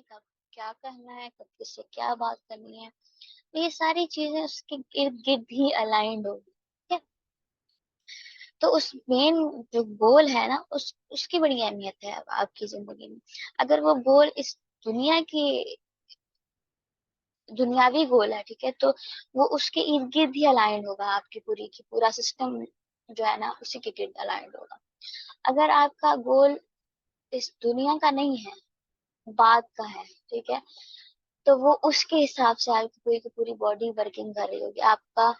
کب کیا کرنا ہے، کب کس سے کیا بات کرنی ہے، تو یہ ساری چیزیں اس کے ارد گرد ہی الائنڈ ہوگی. ٹھیک ہے. تو اس مین جو گول ہے نا، اس کی بڑی اہمیت ہے آپ کی زندگی میں. اگر وہ گول اس دنیا کی دنیاوی گول ہے، ٹھیک ہے، تو وہ اس کے ارد گرد ہی الائنڈ ہوگا. آپ کی پورا سسٹم جو ہے نا اسی کے گرد الائنڈ ہوگا. اگر آپ کا گول اس دنیا کا نہیں ہے، بعد کا ہے، ٹھیک ہے، تو وہ اس کے حساب سے آپ کی پوری باڈی ورکنگ کر رہی ہوگی. آپ کا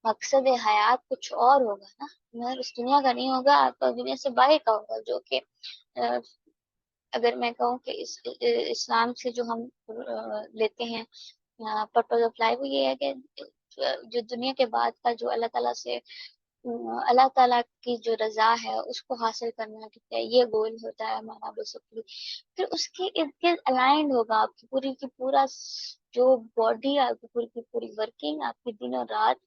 مقصد حیات کچھ اور ہوگا نا، مگر اس دنیا کا نہیں ہوگا، آپ کا دنیا سے باہر کا ہوگا. جو کہ اگر میں کہوں کہ اسلام سے جو ہم لیتے ہیں پرپز آف لائف، وہ یہ ہے کہ جو دنیا کے بعد کا جو اللہ تعالیٰ کی جو رضا ہے اس کو حاصل کرنا، ٹھیک ہے، یہ گول ہوتا ہے ہمارا بیسکلی. پھر اس کے ارد گرد الائنڈ ہوگا آپ کی پورا جو باڈی، آپ کی پوری ورکنگ، آپ کی دن اور رات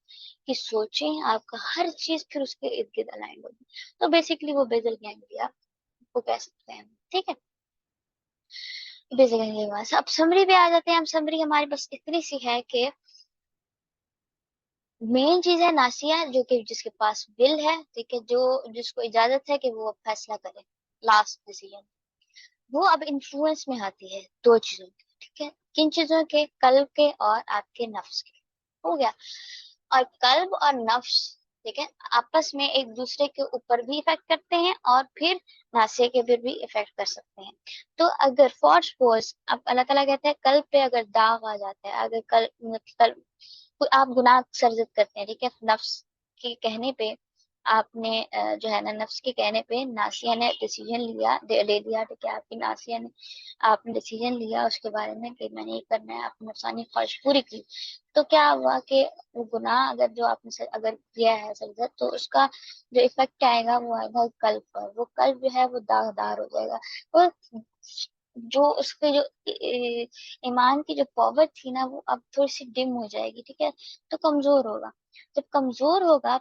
کی سوچیں، آپ کا ہر چیز پھر اس کے ارد گرد الائنڈ ہوگی. تو بیسکلی وہ بیزل گینگلیا کو کہہ سکتے ہیں. ٹھیک ہے. بیزل گینگلیا بس. اب سمری پہ آ جاتے ہیں. اب سمری ہماری بس اتنی سی ہے کہ مین چیز ہے ناسیہ، جو کہ جس کے پاس ول ہے، ٹھیک ہے، جس کو اجازت ہے کہ وہ فیصلہ کرے، لاسٹ ڈیسیژن. وہ اب انفلوئنس میں آتی ہے دو چیزوں کے. ٹھیک ہے. کن چیزوں کے؟ قلب کے اور آپ کے نفس کے. ہو گیا. اور قلب اور نفس، ٹھیک ہے، آپس میں ایک دوسرے کے اوپر بھی افیکٹ کرتے ہیں اور پھر ناسیہ کے پھر بھی افیکٹ کر سکتے ہیں. تو اگر فار سپوز اب اللہ تعالیٰ کہتے ہیں قلب پہ اگر داغ آ جاتا ہے، اگر قلب آپ گناہ سرزد کرتے ہیں، ٹھیک ہے، نفس کے کہنے پہ آپ نے جو ہے نا نفس کے کہنے پہ ناسیہ نے ڈیسیجن لے لیا، ٹھیک ہے، آپ کی ناسیہ نے آپ نے ڈیسیجن لیا اس کے بارے میں کہ میں نے یہ کرنا ہے، اپنی نفسانی خواہش پوری کی. تو کیا ہوا کہ وہ گناہ اگر جو آپ نے اگر کیا ہے سرزد، تو اس کا جو افیکٹ آئے گا وہ آئے گا قلب پر. وہ قلب جو ہے وہ داغدار ہو جائے گا. اور جو اس کے جو ایمان کی جو پاور تھی نا، وہ اب تھوڑی سی ڈم ہو جائے گی. ٹھیک ہے. تو کمزور ہوگا. جب کمزور ہوگا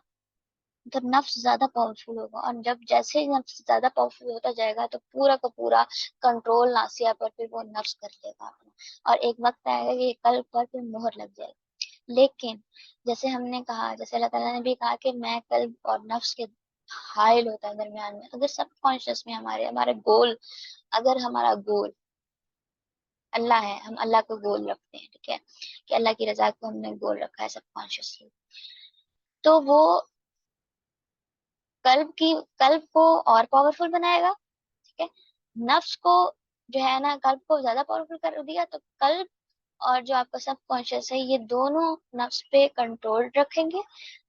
تب نفس زیادہ پاورفل ہوگا، اور جب جیسے ہی نفس زیادہ پاورفل ہوتا جائے گا تو پورا کا پورا کنٹرول ناسیہ پر پھر وہ نفس کر لے گا اپنا. اور ایک وقت آئے گا کہ یہ قلب پر پھر مہر لگ جائے گی. لیکن جیسے ہم نے کہا، جیسے اللہ تعالیٰ نے بھی کہا کہ میں قلب اور نفس کے حائل ہوتا ہے درمیان میں. اگر سب کانشیس میں ہمارے گول، اگر ہمارا گول اللہ ہے، ہم اللہ کو گول رکھتے ہیں، ٹھیک ہے، کہ اللہ کی رضا کو ہم نے گول رکھا ہے سب کانشیسلی، تو وہ قلب کو اور پاورفل بنائے گا. ٹھیک ہے. نفس کو جو ہے نا قلب کو زیادہ پاورفل کر دیا تو قلب اور جو آپ کا سب کانشیس ہے یہ دونوں نفس پہ کنٹرول رکھیں گے،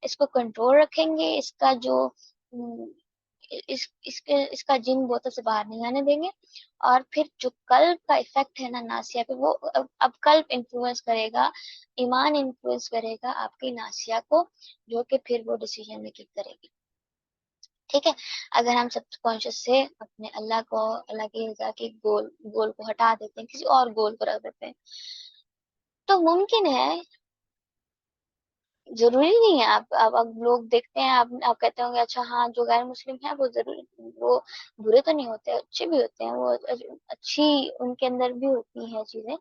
اس کو کنٹرول رکھیں گے. اس کا جو اس کا جن بوتل سے باہر نہیں آنے دیں گے. اور پھر جو قلب کا افیکٹ ہے نا ناسیہ پہ، وہ اب قلب انفلوئنس کرے گا، ایمان انفلوئنس کرے گا آپ کی ناسیہ کو، جو کہ پھر وہ ڈیسیجن میکنگ کرے گی. ٹھیک ہے. اگر ہم سب کانشیس سے اپنے اللہ کی رضا کے گول کو ہٹا دیتے ہیں، کسی اور گول کو رکھ دیتے ہیں، تو ممکن ہے، ضروری نہیں ہے. آپ لوگ دیکھتے ہیں، آپ کہتے ہوں گے اچھا ہاں جو غیر مسلم ہے وہ برے تو نہیں ہوتے، اچھے بھی ہوتے ہیں، وہ اچھی ان کے اندر بھی ہوتی ہیں چیزیں.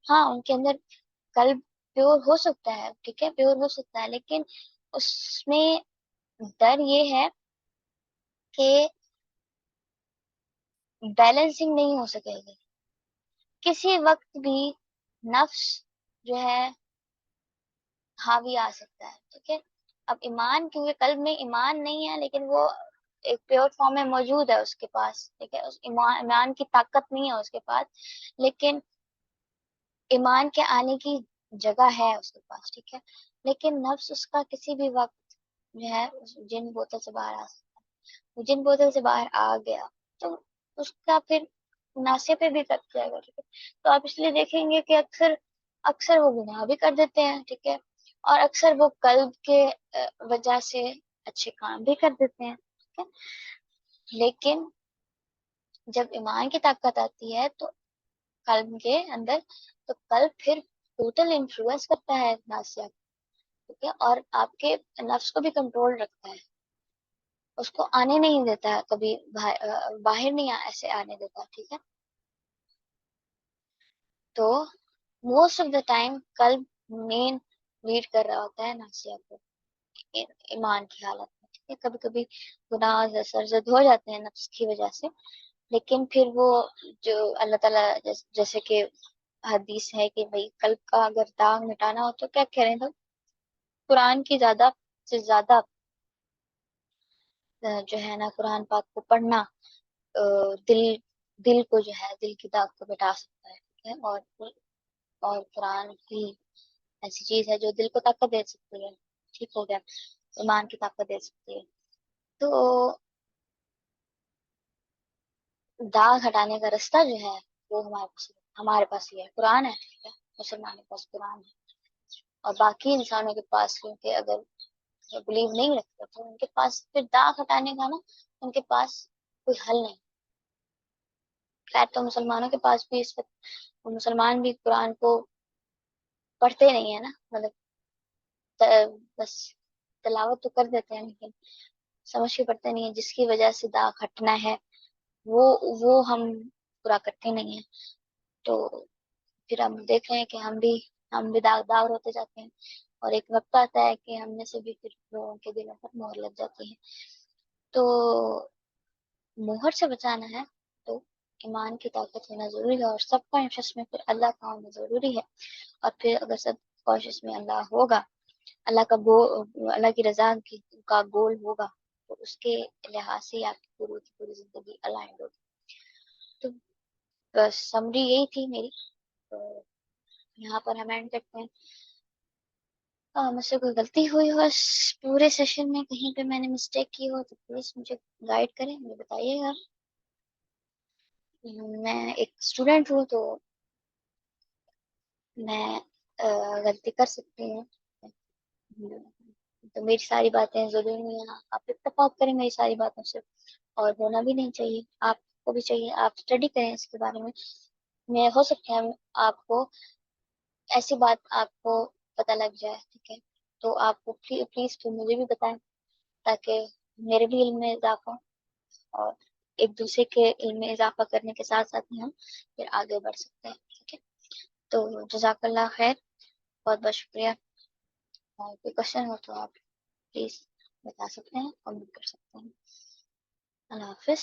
ہاں ان کے اندر قلب پیور ہو سکتا ہے، ٹھیک ہے، پیور ہو سکتا ہے، لیکن اس میں ڈر یہ ہے کہ بیلنسنگ نہیں ہو سکے گی. کسی وقت بھی نفس جو ہے حاوی آ سکتا ہے. ٹھیک ہے. اب ایمان، کیونکہ قلب میں ایمان نہیں ہے لیکن وہ ایک پیور فارم میں موجود ہے اس کے پاس، ٹھیک ہے، اس ایمان کی طاقت نہیں ہے اس کے پاس، لیکن ایمان کے آنے کی جگہ ہے اس کے پاس. ٹھیک ہے. لیکن نفس اس کا کسی بھی وقت جو ہے جن بوتل سے باہر آ سکتا ہے. وہ جن بوتل سے باہر آ گیا تو اس کا پھر ناسے پہ بھی کٹ جائے گا. ٹھیک ہے. تو آپ اس لیے دیکھیں گے کہ اکثر وہ گناہ بھی کر دیتے ہیں، ٹھیک ہے، اور اکثر وہ قلب کے وجہ سے اچھے کام بھی کر دیتے ہیں. ٹھیک ہے. لیکن جب ایمان کی طاقت آتی ہے تو قلب کے اندر، تو قلب پھر ٹوٹل انفلوئنس کرتا ہے ناسیہ، ٹھیک ہے، اور آپ کے نفس کو بھی کنٹرول رکھتا ہے، اس کو آنے نہیں دیتا، کبھی باہر نہیں ایسے آنے دیتا. ٹھیک ہے. تو موسٹ آف دا ٹائم قلب مین لیڈ کر رہا ہوتا ہے ناسیہ کو ایمان کی حالت میں. ٹھیک ہے، کبھی کبھی گناہ سرزد ہو جاتے ہیں نفس کی وجہ سے، لیکن پھر وہ جو اللہ تعالیٰ جیسے کہ حدیث ہے کہ بھائی قلب کا اگر داغ مٹانا ہو تو کیا کہہ رہے ہیں، تو قرآن کی زیادہ سے زیادہ جو ہے نا قرآن پاک کو پڑھنا دل دل کو جو ہے دل کی داغ کو مٹا سکتا ہے. ٹھیک ہے، اور قرآن کی ایسی چیز ہے جو دل کو طاقت دے سکتی ہے. ٹھیک ہو گیا، ایمان کی طاقت دے سکتی ہے. تو داغ ہٹانے کا راستہ جو ہے وہ ہمارے پاس ہی ہے، قرآن ہے. ٹھیک ہے، مسلمان کے پاس قرآن ہے، اور باقی انسانوں کے پاس کیونکہ اگر بلیو نہیں رکھتے تو ان کے پاس پھر داغ ہٹانے کا نا ان کے پاس کوئی حل نہیں. خیر تو مسلمانوں کے پاس بھی اس وقت مسلمان بھی قرآن کو پڑھتے نہیں ہے نا، مطلب بس تلاوت تو کر دیتے ہیں لیکن سمجھ کے پڑھتے نہیں ہے، جس کی وجہ سے داغ ہٹنا ہے وہ ہم پورا کرتے نہیں ہیں. تو پھر ہم دیکھ رہے ہیں کہ ہم بھی داغدار ہوتے جاتے ہیں، اور ایک وقت آتا ہے کہ ہم میں سے بھی پھر لوگوں کے دلوں پر مہر لگ جاتی ہے. تو مہر سے بچانا ہے تو ایمان کی طاقت ہونا ضروری ہے، اور سب کانشیس میں پھر اللہ کا ہونا ضروری ہے. اور پھر اگر سب کانشیس میں اللہ ہوگا، اللہ کی رضا کا گول ہوگا، تو اس کے لحاظ سے آپ کی پوری زندگی الائنڈ ہوگی. تو بس سمری یہی تھی میری. تو یہاں پر ہم اینڈ کرتے ہیں. مجھ سے کوئی غلطی ہوئی ہو اس پورے سیشن میں، کہیں پہ میں نے مسٹیک کی ہو تو پلیز مجھے گائیڈ کریں، مجھے بتائیے گا. میں ایک اسٹوڈینٹ ہوں تو میں غلطی کر سکتی ہوں. تو میری ساری باتیں ضروری نہیں ہیں آپ اتفاق کریں میری ساری باتوں سے، اور ہونا بھی نہیں چاہیے. آپ کو بھی چاہیے آپ اسٹڈی کریں اس کے بارے میں ہو سکتا ہے آپ کو ایسی بات آپ کو پتہ لگ جائے. ٹھیک ہے، تو آپ کو پلیز پھر مجھے بھی بتائیں تاکہ میرے بھی علم میں اضافہ ہو، اور ایک دوسرے کے علم میں اضافہ کرنے کے ساتھ ساتھ ہی ہم پھر آگے بڑھ سکتے ہیں. ٹھیک ہے، تو جزاک اللہ خیر، بہت بہت شکریہ. اور کوئی کوشچن ہو تو آپ پلیز بتا سکتے ہیں، کمنٹ کر سکتے ہیں. اللہ حافظ.